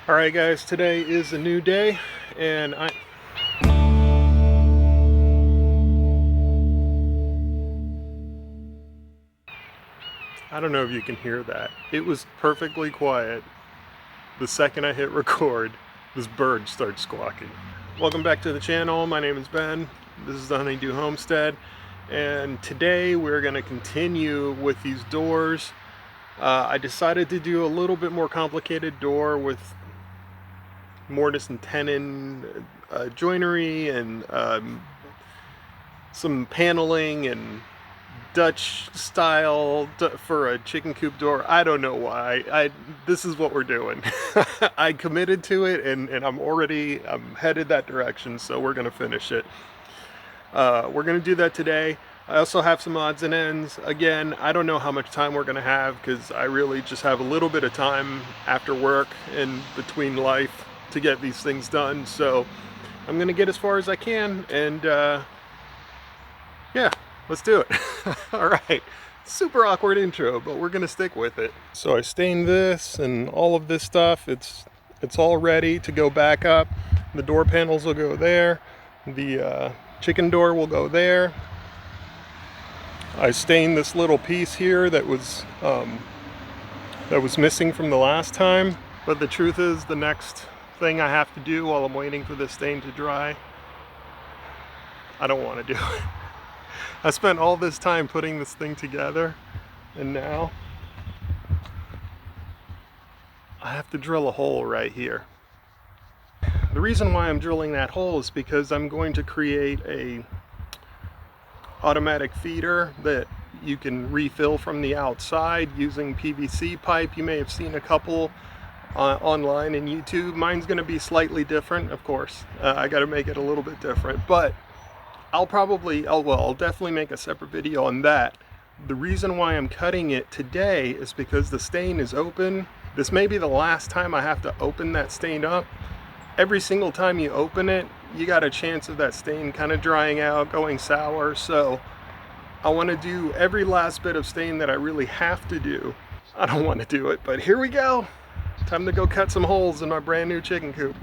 Alright guys, today is a new day and I don't know if you can hear that. It was perfectly quiet. The second I hit record, this bird starts squawking. Welcome back to the channel. My name is Ben. This is the Honeydew Homestead, and today we're going to continue with these doors. I decided to do a little bit more complicated door with mortise and tenon joinery and some paneling and Dutch style for a chicken coop door. I don't know why. This is what we're doing. I committed to it, and I'm headed that direction, so we're gonna finish it. We're gonna do that today. I also have some odds and ends. Again, I don't know how much time we're gonna have because I really just have a little bit of time after work and between life to get these things done. So I'm gonna get as far as I can, and yeah, let's do it. All right, super awkward intro, but we're gonna stick with it. So I stained this and all of this stuff. It's all ready to go back up. The door panels will go there. The chicken door will go there. I stained this little piece here that was missing from the last time. But the truth is, the next thing I have to do while I'm waiting for this stain to dry, I don't want to do it. I spent all this time putting this thing together, and now I have to drill a hole right here. The reason why I'm drilling that hole is because I'm going to create a automatic feeder that you can refill from the outside using PVC pipe. You may have seen a couple online in YouTube. Mine's going to be slightly different, of course. I got to make it a little bit different, but I'll definitely make a separate video on that. The reason why I'm cutting it today is because the stain is open. This may be the last time I have to open that stain up. Every single time you open it, you got a chance of that stain kind of drying out, going sour. So I want to do every last bit of stain that I really have to do. I don't want to do it, but here we go. Time to go cut some holes in my brand new chicken coop.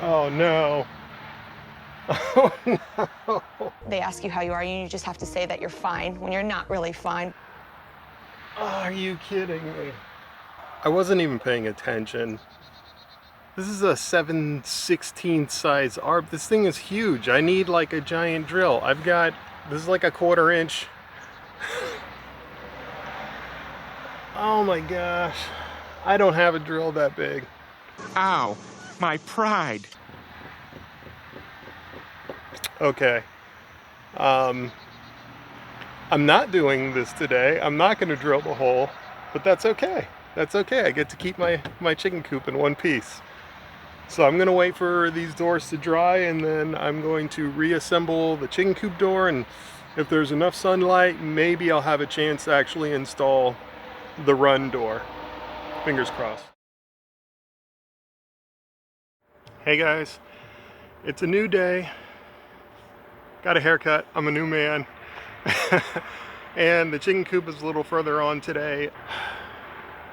Oh no. Oh no. They ask you how you are, and you just have to say that you're fine when you're not really fine. Oh, are you kidding me? I wasn't even paying attention. This is a 7/16 size ARB. This thing is huge. I need like a giant drill. This is like a 1/4 inch. Oh my gosh. I don't have a drill that big. Ow, my pride. Okay. I'm not doing this today. I'm not going to drill the hole, but that's okay. That's okay. I get to keep my chicken coop in one piece. So I'm going to wait for these doors to dry, and then I'm going to reassemble the chicken coop door, and if there's enough sunlight, maybe I'll have a chance to actually install the run door. Fingers crossed. Hey guys, it's a new day. Got a haircut. I'm a new man. And the chicken coop is a little further on today.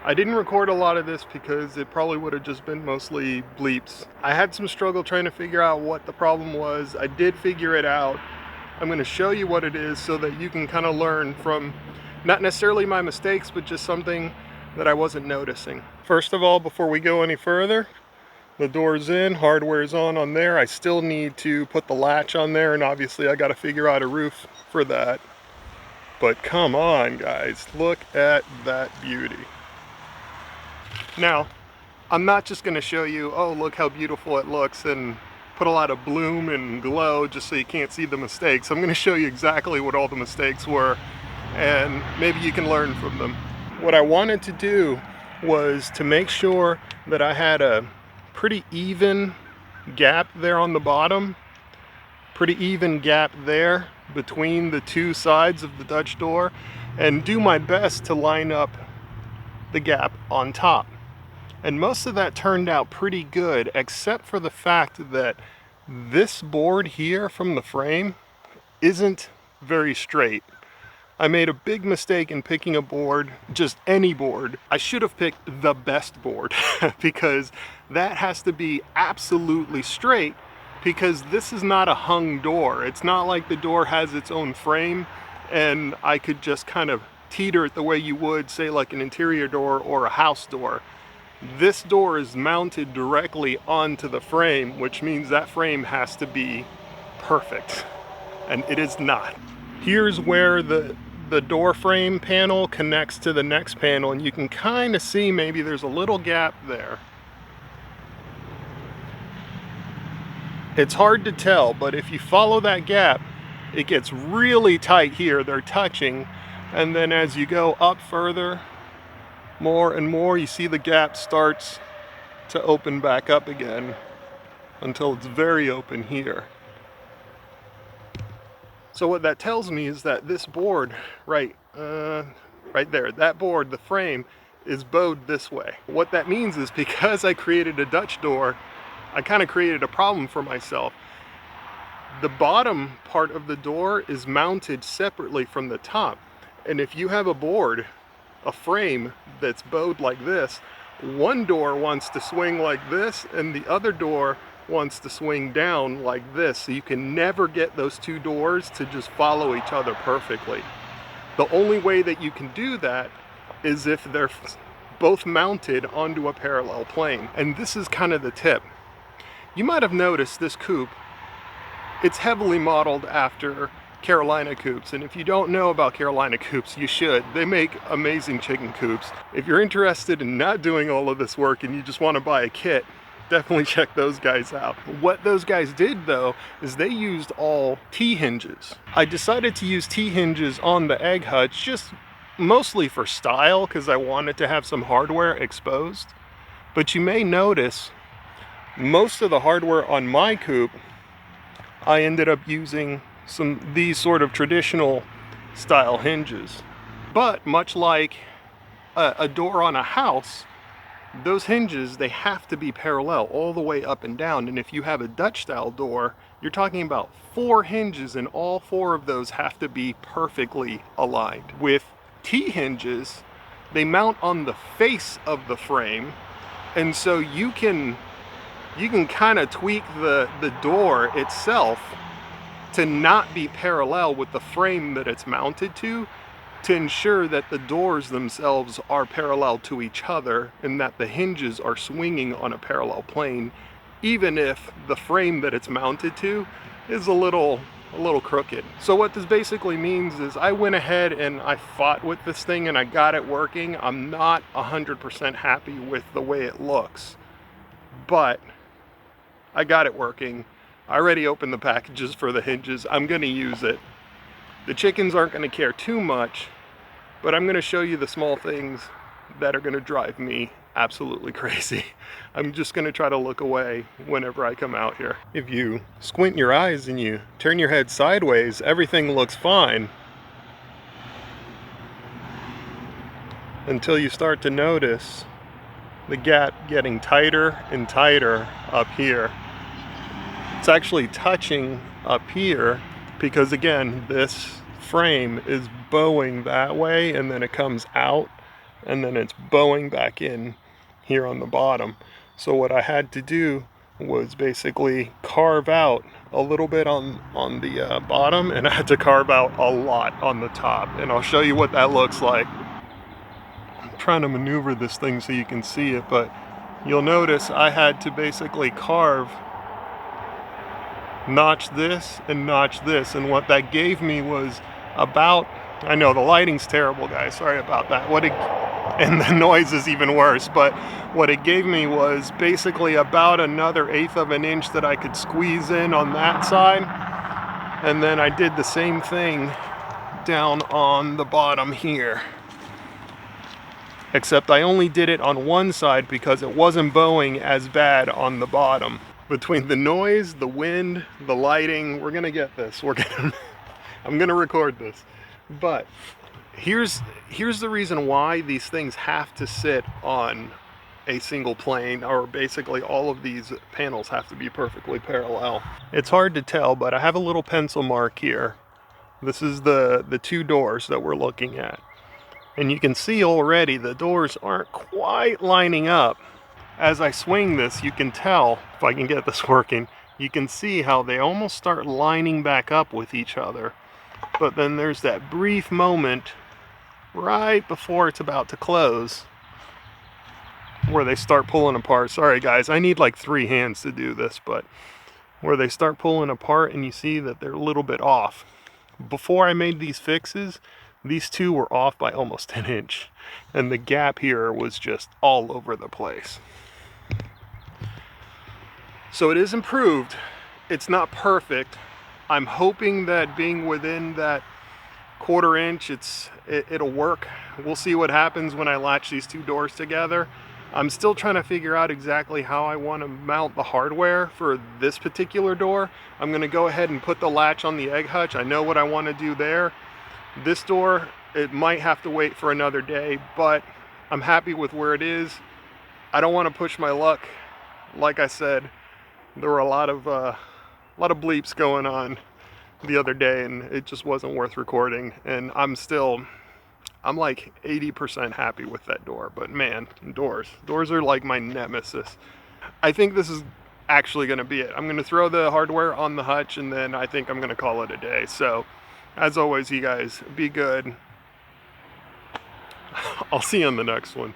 I didn't record a lot of this because it probably would have just been mostly bleeps. I had some struggle trying to figure out what the problem was. I did figure it out. I'm going to show you what it is so that you can kind of learn from not necessarily my mistakes, but just something that I wasn't noticing. First of all, before we go any further, the door's in, hardware's on there. I still need to put the latch on there, and obviously I got to figure out a roof for that. But come on guys, look at that beauty. Now, I'm not just going to show you, oh look how beautiful it looks, and put a lot of bloom and glow just so you can't see the mistakes. I'm going to show you exactly what all the mistakes were, and maybe you can learn from them. What I wanted to do was to make sure that I had a pretty even gap there on the bottom, pretty even gap there between the two sides of the Dutch door, and do my best to line up the gap on top. And most of that turned out pretty good, except for the fact that this board here from the frame isn't very straight. I made a big mistake in picking a board, just any board. I should have picked the best board because that has to be absolutely straight, because this is not a hung door. It's not like the door has its own frame and I could just kind of teeter it the way you would, say, like an interior door or a house door. This door is mounted directly onto the frame, which means that frame has to be perfect, and it is not. Here's where the door frame panel connects to the next panel, and you can kind of see maybe there's a little gap there. It's hard to tell, but if you follow that gap, it gets really tight here. They're touching, and then as you go up further, more and more, you see the gap starts to open back up again until it's very open here. So what that tells me is that this board right there, that board, the frame, is bowed this way. What that means is, because I created a Dutch door, I kind of created a problem for myself. The bottom part of the door is mounted separately from the top. And if you have a board, a frame that's bowed like this, one door wants to swing like this and the other door wants to swing down like this. So you can never get those two doors to just follow each other perfectly. The only way that you can do that is if they're both mounted onto a parallel plane. And this is kind of the tip. You might have noticed this coupe, it's heavily modeled after Carolina coupes, and if you don't know about Carolina coupes, you should. They make amazing chicken coops. If you're interested in not doing all of this work and you just want to buy a kit, definitely check those guys out. What those guys did though is they used all T-hinges. I decided to use T-hinges on the egg hutch just mostly for style, because I wanted to have some hardware exposed. But you may notice most of the hardware on my coupe, I ended up using these sort of traditional style hinges. But much like a door on a house, those hinges, they have to be parallel all the way up and down. And if you have a Dutch style door, you're talking about 4 hinges, and all 4 of those have to be perfectly aligned. With T-hinges, they mount on the face of the frame, and so you can kind of tweak the door itself to not be parallel with the frame that it's mounted to ensure that the doors themselves are parallel to each other and that the hinges are swinging on a parallel plane, even if the frame that it's mounted to is a little crooked. So what this basically means is I went ahead and I fought with this thing and I got it working. I'm not 100% happy with the way it looks, but I got it working. I already opened the packages for the hinges. I'm gonna use it. The chickens aren't gonna care too much, but I'm gonna show you the small things that are gonna drive me absolutely crazy. I'm just gonna try to look away whenever I come out here. If you squint your eyes and you turn your head sideways, everything looks fine. Until you start to notice the gap getting tighter and tighter up here. It's actually touching up here because, again, this frame is bowing that way and then it comes out and then it's bowing back in here on the bottom. So what I had to do was basically carve out a little bit on the bottom, and I had to carve out a lot on the top, and I'll show you what that looks like. I'm trying to maneuver this thing so you can see it, but you'll notice I had to basically notch this and notch this, and what that gave me was about, I know the lighting's terrible, guys, sorry about that, and the noise is even worse, but what it gave me was basically about another 1/8 of an inch that I could squeeze in on that side, and then I did the same thing down on the bottom here, except I only did it on one side because it wasn't bowing as bad on the bottom. Between the noise, the wind, the lighting, we're gonna get this. I'm gonna record this. But here's the reason why these things have to sit on a single plane, or basically all of these panels have to be perfectly parallel. It's hard to tell, but I have a little pencil mark here. This is the two doors that we're looking at. And you can see already the doors aren't quite lining up. As I swing this, you can tell, if I can get this working, you can see how they almost start lining back up with each other. But then there's that brief moment right before it's about to close where they start pulling apart. Sorry guys, I need like 3 hands to do this, but where they start pulling apart and you see that they're a little bit off. Before I made these fixes, these two were off by almost an inch, and the gap here was just all over the place. So it is improved. It's not perfect. I'm hoping that being within that 1/4 inch, it'll work. We'll see what happens when I latch these two doors together. I'm still trying to figure out exactly how I want to mount the hardware for this particular door. I'm going to go ahead and put the latch on the egg hutch. I know what I want to do there. This door, it might have to wait for another day, but I'm happy with where it is. I don't want to push my luck. Like I said, there were a lot of bleeps going on the other day, and it just wasn't worth recording. And I'm like 80% happy with that door. But man, doors are like my nemesis. I think this is actually going to be it. I'm going to throw the hardware on the hutch, and then I think I'm going to call it a day. So as always, you guys be good. I'll see you on the next one.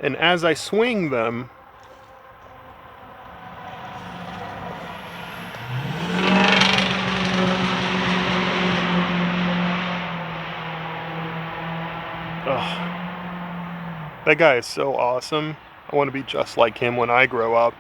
And as I swing them, that guy is so awesome. I want to be just like him when I grow up.